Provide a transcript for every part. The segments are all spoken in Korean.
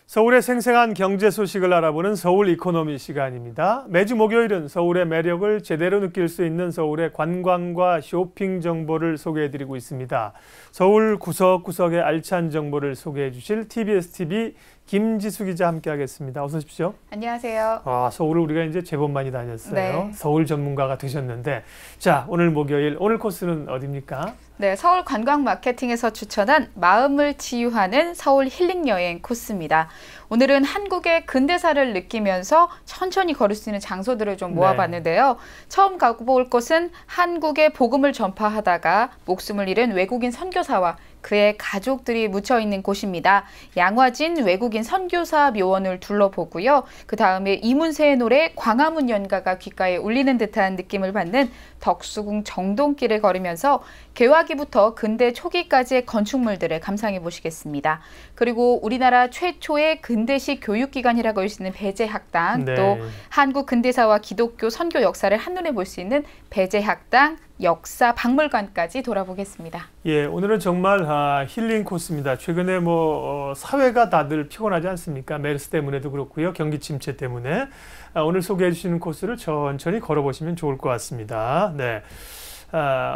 서울의 생생한 경제 소식을 알아보는 서울 이코노미 시간입니다. 매주 목요일은 서울의 매력을 제대로 느낄 수 있는 서울의 관광과 쇼핑 정보를 소개해드리고 있습니다. 서울 구석구석의 알찬 정보를 소개해 주실 TBS TV 김지수 기자 함께하겠습니다. 어서 오십시오. 안녕하세요. 서울을 우리가 이제 제법 많이 다녔어요. 네. 서울 전문가가 되셨는데, 자, 오늘 목요일, 오늘 코스는 어디입니까? 네, 서울 관광 마케팅에서 추천한 마음을 치유하는 서울 힐링 여행 코스입니다. 오늘은 한국의 근대사를 느끼면서 천천히 걸을 수 있는 장소들을 좀 모아봤는데요. 처음 가볼 곳은 한국의 복음을 전파하다가 목숨을 잃은 외국인 선교사와 그의 가족들이 묻혀있는 곳입니다. 양화진 외국인 선교사 묘원을 둘러보고요. 그 다음에 이문세의 노래 광화문 연가가 귓가에 울리는 듯한 느낌을 받는 덕수궁 정동길을 걸으면서 개화기부터 근대 초기까지의 건축물들을 감상해 보시겠습니다. 그리고 우리나라 최초의 근대식 교육기관이라고 할 수 있는 배재학당, 또 한국 근대사와 기독교 선교 역사를 한눈에 볼 수 있는 배재학당 역사 박물관까지 돌아보겠습니다. 예, 오늘은 정말 힐링 코스입니다. 최근에 사회가 다들 피곤하지 않습니까? 메르스 때문에도 그렇고요. 경기 침체 때문에. 오늘 소개해 주시는 코스를 천천히 걸어보시면 좋을 것 같습니다. 네.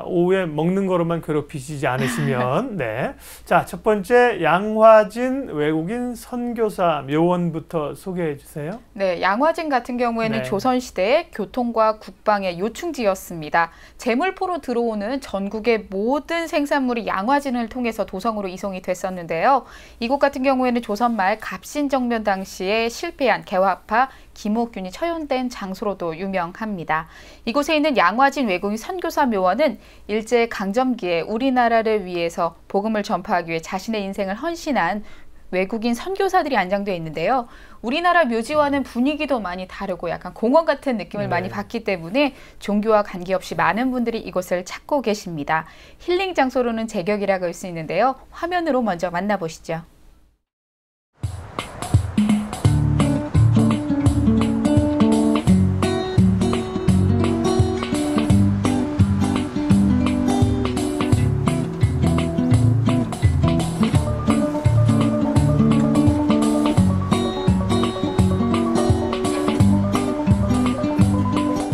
오후에 먹는 거로만 괴롭히시지 않으시면. 네. 자, 첫 번째 양화진 외국인 선교사 묘원부터 소개해 주세요. 네, 양화진 같은 경우에는 조선시대의 교통과 국방의 요충지였습니다. 제물포로 들어오는 전국의 모든 생산물이 양화진을 통해서 도성으로 이송이 됐었는데요. 이곳 같은 경우에는 조선말 갑신정변 당시에 실패한 개화파 김옥균이 처형된 장소로도 유명합니다. 이곳에 있는 양화진 외국인 선교사 묘원은 일제강점기에 우리나라를 위해서 복음을 전파하기 위해 자신의 인생을 헌신한 외국인 선교사들이 안장되어 있는데요. 우리나라 묘지와는 분위기도 많이 다르고 약간 공원 같은 느낌을 많이 받기 때문에 종교와 관계없이 많은 분들이 이곳을 찾고 계십니다. 힐링 장소로는 제격이라고 할 수 있는데요. 화면으로 먼저 만나보시죠.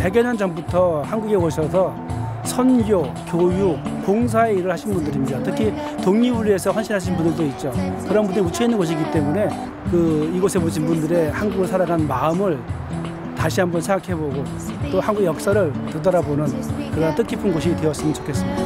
백여 년 전부터 한국에 오셔서 선교, 교육, 봉사의 일을 하신 분들입니다. 특히 독립을 위해서 헌신하신 분들도 있죠. 그런 분들이 묻혀 있는 곳이기 때문에 이곳에 모신 분들의 한국을 살아간 마음을 다시 한번 생각해보고 또 한국 역사를 되돌아보는 그런 뜻깊은 곳이 되었으면 좋겠습니다.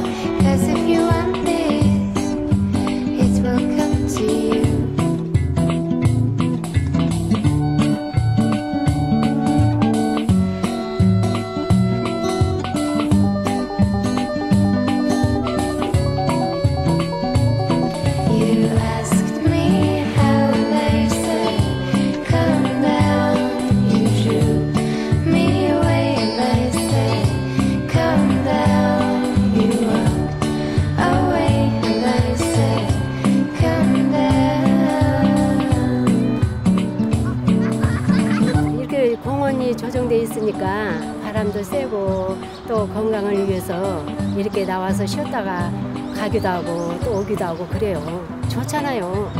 조정돼 있으니까 바람도 세고 또 건강을 위해서 이렇게 나와서 쉬었다가 가기도 하고 또 오기도 하고 그래요. 좋잖아요.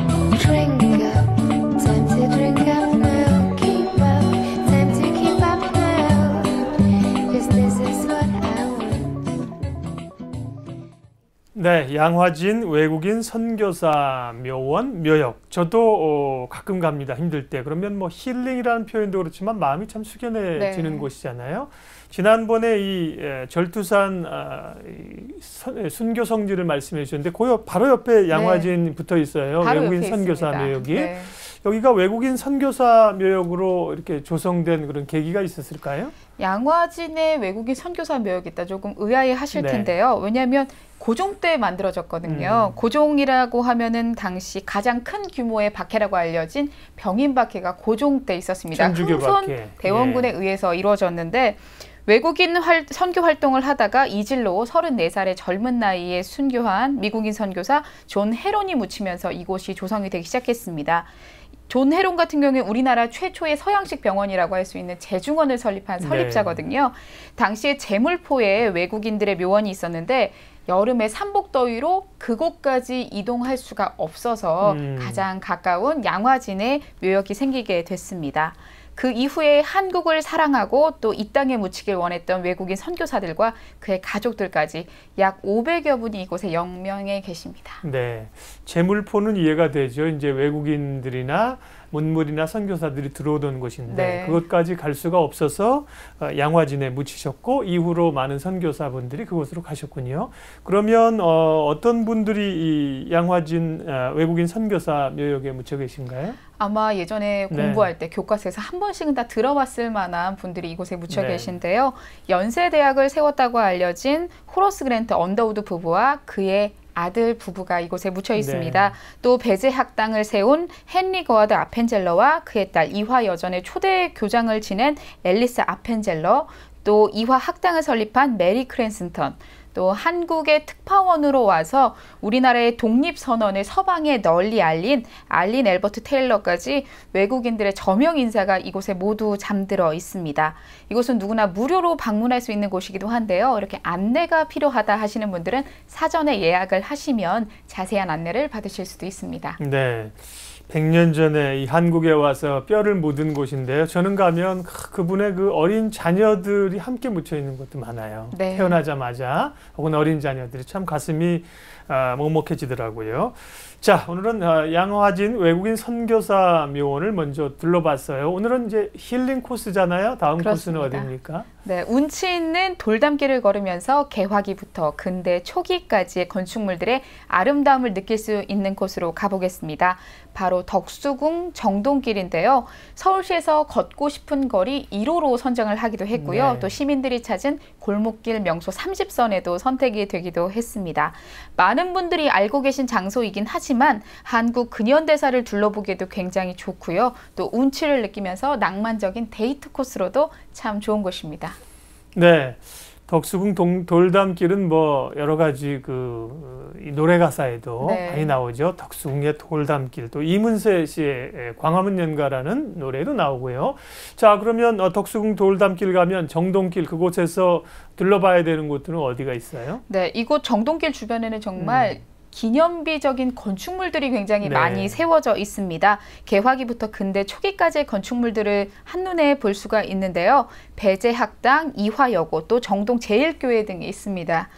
네, 양화진 외국인 선교사 묘원, 묘역. 저도 가끔 갑니다. 힘들 때. 그러면 힐링이라는 표현도 그렇지만 마음이 참 숙연해지는 곳이잖아요. 지난번에 이 절투산 순교 성지를 말씀해 주셨는데 바로 옆에 양화진 붙어 있어요. 외국인 선교사 묘역이. 여기가 외국인 선교사 묘역으로 이렇게 조성된 그런 계기가 있었을까요? 양화진의 외국인 선교사 묘역이 있다. 조금 의아해 하실 텐데요. 왜냐하면 고종 때 만들어졌거든요. 고종이라고 하면은 당시 가장 큰 규모의 박해라고 알려진 병인 박해가 고종 때 있었습니다. 흥손 대원군에 의해서 이루어졌는데 외국인 선교 활동을 하다가 이질로 34살의 젊은 나이에 순교한 미국인 선교사 존 헤론이 묻히면서 이곳이 조성이 되기 시작했습니다. 존 헤론 같은 경우에 우리나라 최초의 서양식 병원이라고 할 수 있는 제중원을 설립한 설립자거든요. 당시에 제물포에 외국인들의 묘원이 있었는데 여름에 삼복더위로 그곳까지 이동할 수가 없어서 가장 가까운 양화진에 묘역이 생기게 됐습니다. 그 이후에 한국을 사랑하고 또 이 땅에 묻히길 원했던 외국인 선교사들과 그의 가족들까지 약 500여 분이 이곳에 영명해 계십니다. 네, 제물포는 이해가 되죠. 이제 외국인들이나 문물이나 선교사들이 들어오던 곳인데 네. 그것까지 갈 수가 없어서 양화진에 묻히셨고 이후로 많은 선교사분들이 그곳으로 가셨군요. 그러면 어떤 분들이 이 양화진 외국인 선교사 묘역에 묻혀 계신가요? 아마 예전에 공부할 때 교과서에서 한 번씩은 다 들어봤을 만한 분들이 이곳에 묻혀 계신데요. 연세대학을 세웠다고 알려진 호러스 그랜트 언더우드 부부와 그의 아들 부부가 이곳에 묻혀 있습니다. 또 배제 학당을 세운 헨리 거하드 아펜젤러와 그의 딸 이화 여전의 초대 교장을 지낸 앨리스 아펜젤러, 또 이화 학당을 설립한 메리 크랜스턴, 또 한국의 특파원으로 와서 우리나라의 독립선언을 서방에 널리 알린 알린 엘버트 테일러까지 외국인들의 저명 인사가 이곳에 모두 잠들어 있습니다. 이곳은 누구나 무료로 방문할 수 있는 곳이기도 한데요. 이렇게 안내가 필요하다 하시는 분들은 사전에 예약을 하시면 자세한 안내를 받으실 수도 있습니다. 네. 100년 전에 이 한국에 와서 뼈를 묻은 곳인데요. 저는 가면 그분의 그 어린 자녀들이 함께 묻혀 있는 것도 많아요. 네. 태어나자마자 혹은 어린 자녀들이 참 가슴이 먹먹해지더라고요. 자, 오늘은 양화진 외국인 선교사 묘원을 먼저 둘러봤어요. 오늘은 이제 힐링 코스잖아요. 다음 그렇습니다. 코스는 어디입니까? 네, 운치 있는 돌담길을 걸으면서 개화기부터 근대 초기까지의 건축물들의 아름다움을 느낄 수 있는 곳으로 가보겠습니다. 바로 덕수궁 정동길인데요. 서울시에서 걷고 싶은 거리 1호로 선정을 하기도 했고요. 또 시민들이 찾은 골목길 명소 30선에도 선택이 되기도 했습니다. 많은 분들이 알고 계신 장소이긴 하지만 한국 근현대사를 둘러보기에도 굉장히 좋고요. 또 운치를 느끼면서 낭만적인 데이트 코스로도 참 좋은 곳입니다. 네, 덕수궁 돌담길은 뭐 여러 가지 이 노래 가사에도 많이 나오죠. 덕수궁의 돌담길, 또 이문세 씨의 광화문 연가라는 노래도 나오고요. 자, 그러면 덕수궁 돌담길 가면 정동길 그곳에서 둘러봐야 되는 곳들은 어디가 있어요? 네, 이곳 정동길 주변에는 정말 기념비적인 건축물들이 굉장히 많이 세워져 있습니다. 개화기부터 근대 초기까지의 건축물들을 한눈에 볼 수가 있는데요. 배제학당, 이화여고, 또 정동제일교회 등이 있습니다.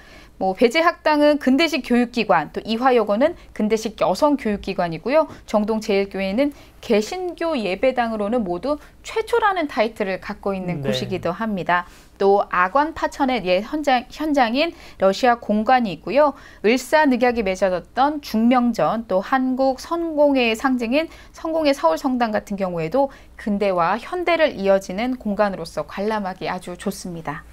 배제학당은 근대식 교육기관, 또 이화여고는 근대식 여성교육기관이고요. 정동제일교회는 개신교 예배당으로는 모두 최초라는 타이틀을 갖고 있는 곳이기도 합니다. 또 아관 파천의 옛 현장인 러시아 공관이 있고요. 을사늑약이 맺어졌던 중명전, 또 한국 선공회의 상징인 성공회 서울성당 같은 경우에도 근대와 현대를 이어지는 공간으로서 관람하기 아주 좋습니다.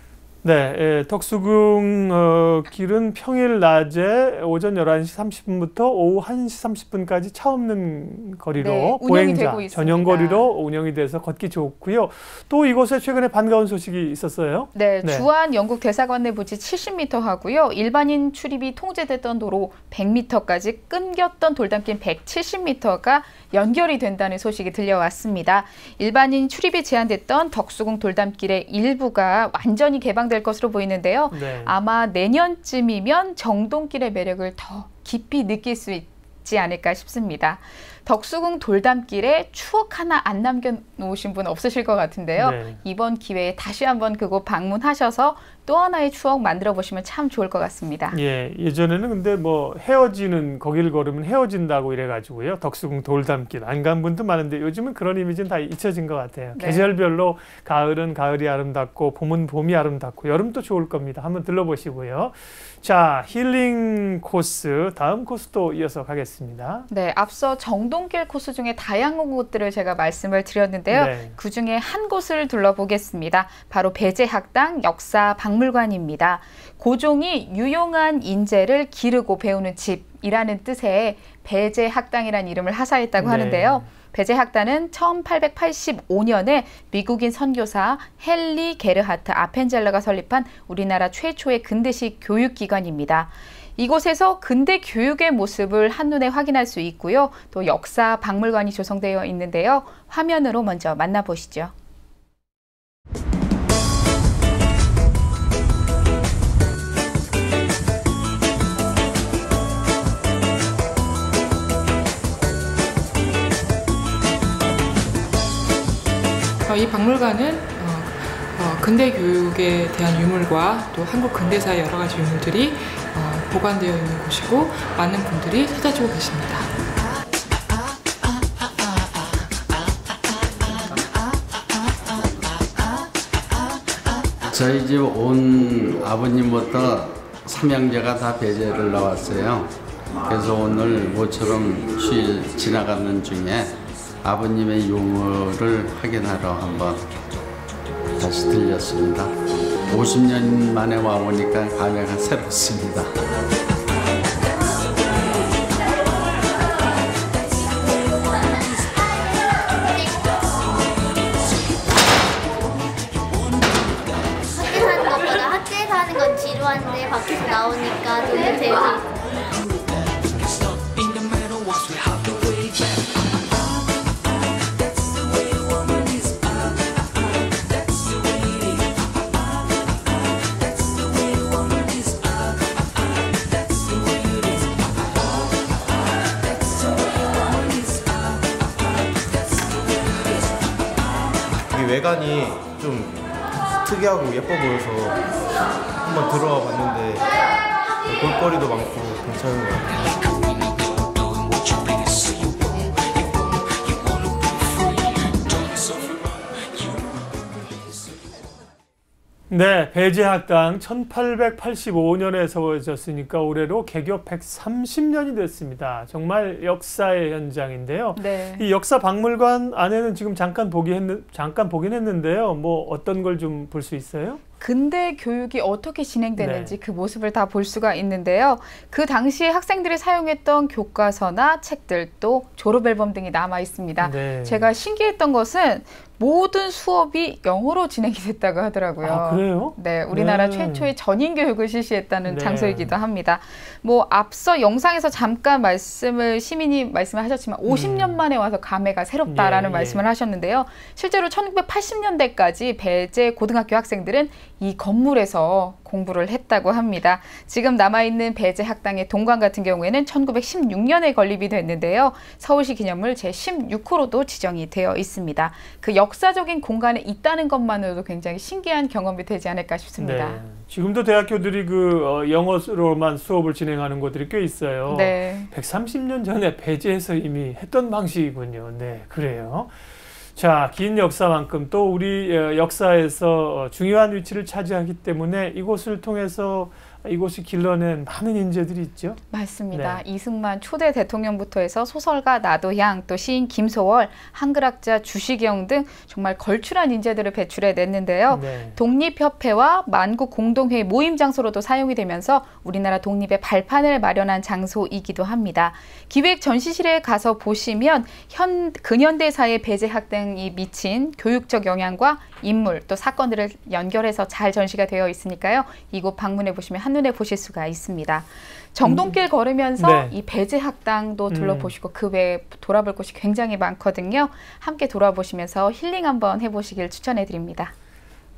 네, 덕수궁 길은 평일 낮에 오전 11시 30분부터 오후 1시 30분까지 차 없는 거리로 보행자 전용 거리로 운영이 돼서 걷기 좋고요. 또 이곳에 최근에 반가운 소식이 있었어요. 네, 주한 영국 대사관 내 부지 70m 하고요. 일반인 출입이 통제됐던 도로 100m까지 끊겼던 돌담길 170m가 연결이 된다는 소식이 들려왔습니다. 일반인 출입이 제한됐던 덕수궁 돌담길의 일부가 완전히 개방될 것으로 보이는데요. 아마 내년쯤이면 정동길의 매력을 더 깊이 느낄 수 있지 않을까 싶습니다. 덕수궁 돌담길에 추억 하나 안 남겨놓으신 분 없으실 것 같은데요. 이번 기회에 다시 한번 그곳 방문하셔서 또 하나의 추억 만들어 보시면 참 좋을 것 같습니다. 예, 예전에는 근데 헤어지는 거기를 걸으면 헤어진다고 이래가지고요. 덕수궁 돌담길 안 간 분도 많은데 요즘은 그런 이미지는 다 잊혀진 것 같아요. 계절별로 가을은 가을이 아름답고 봄은 봄이 아름답고 여름도 좋을 겁니다. 한번 들러보시고요. 자, 힐링 코스 다음 코스도 이어서 가겠습니다. 네, 앞서 정동길 코스 중에 다양한 곳들을 제가 말씀을 드렸는데요. 그중에 한 곳을 둘러보겠습니다. 바로 배제학당 역사박물관입니다. 고종이 유용한 인재를 기르고 배우는 집이라는 뜻의 배제학당이라는 이름을 하사했다고 하는데요. 배제학당은 1885년에 미국인 선교사 헨리 게르하트 아펜젤러가 설립한 우리나라 최초의 근대식 교육기관입니다. 이곳에서 근대 교육의 모습을 한눈에 확인할 수 있고요. 또 역사 박물관이 조성되어 있는데요. 화면으로 먼저 만나보시죠. 박물관은 근대 교육에 대한 유물과 또 한국 근대사의 여러 가지 유물들이 보관되어 있는 곳이고 많은 분들이 찾아주고 계십니다. 저희 집 온 아버님부터 삼형제가 다 배제를 나왔어요. 그래서 오늘 모처럼 휴일 지나가는 중에 아버님의 유물을 확인하러 한번 다시 들렸습니다. 50년 만에 와보니까 감회가 새롭습니다. 학교에서 하는 건 지루한데 밖에서 나오니까 좀 재밌게 있어요. 외관이 좀 특이하고 예뻐 보여서 한번 들어와 봤는데 볼거리도 많고 괜찮은 것 같아요. 네, 배제학당 1885년에 세워졌으니까 올해로 개교 130년이 됐습니다. 정말 역사의 현장인데요. 네. 이 역사 박물관 안에는 지금 잠깐 보긴 했는데요. 뭐 어떤 걸 좀 볼 수 있어요? 근대 교육이 어떻게 진행되는지 그 모습을 다 볼 수가 있는데요. 그 당시에 학생들이 사용했던 교과서나 책들도 졸업 앨범 등이 남아 있습니다. 네. 제가 신기했던 것은 모든 수업이 영어로 진행이 됐다고 하더라고요. 아, 그래요? 네, 우리나라 네. 최초의 전인 교육을 실시했다는 네. 장소이기도 합니다. 뭐 앞서 영상에서 잠깐 시민이 말씀을 하셨지만 50년 만에 와서 감회가 새롭다라는 말씀을 하셨는데요. 실제로 1980년대까지 배제 고등학교 학생들은 이 건물에서 공부를 했다고 합니다. 지금 남아있는 배제 학당의 동관 같은 경우에는 1916년에 건립이 됐는데요. 서울시 기념물 제16호로도 지정이 되어 있습니다. 그 역사적인 공간에 있다는 것만으로도 굉장히 신기한 경험이 되지 않을까 싶습니다. 네. 지금도 대학교들이 영어로만 수업을 진행하는 곳들이 꽤 있어요. 네. 130년 전에 배제해서 이미 했던 방식이군요. 네, 그래요. 자, 긴 역사만큼 또 우리 역사에서 중요한 위치를 차지하기 때문에 이곳을 통해서 이곳이 길러낸 많은 인재들이 있죠. 맞습니다. 네. 이승만 초대 대통령부터 해서 소설가 나도향, 또 시인 김소월, 한글학자 주시경 등 정말 걸출한 인재들을 배출해냈는데요. 네. 독립협회와 만국공동회의 모임 장소로도 사용이 되면서 우리나라 독립의 발판을 마련한 장소이기도 합니다. 기획 전시실에 가서 보시면 근현대사의 배제 학당이 미친 교육적 영향과 인물 또 사건들을 연결해서 잘 전시가 되어 있으니까요. 이곳 방문해 보시면 한눈에 보실 수가 있습니다. 정동길 걸으면서 네. 이 배제 학당도 둘러보시고 그 외에 돌아볼 곳이 굉장히 많거든요. 함께 돌아보시면서 힐링 한번 해보시길 추천해 드립니다.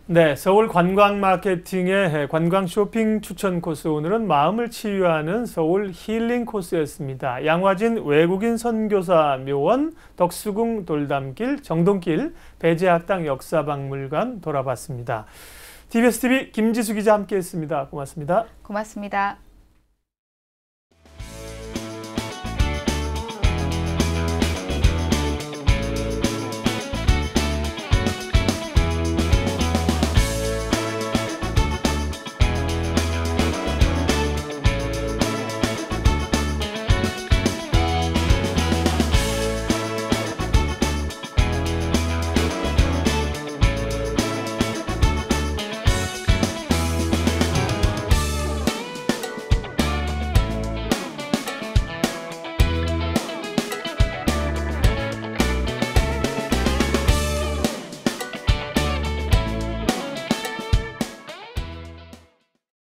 네, 서울 관광 마케팅의 관광 쇼핑 추천 코스, 오늘은 마음을 치유하는 서울 힐링 코스였습니다. 양화진 외국인 선교사 묘원, 덕수궁 돌담길, 정동길, 배제학당 역사박물관 돌아봤습니다. TBS TV 김지수 기자 함께했습니다. 고맙습니다. 고맙습니다.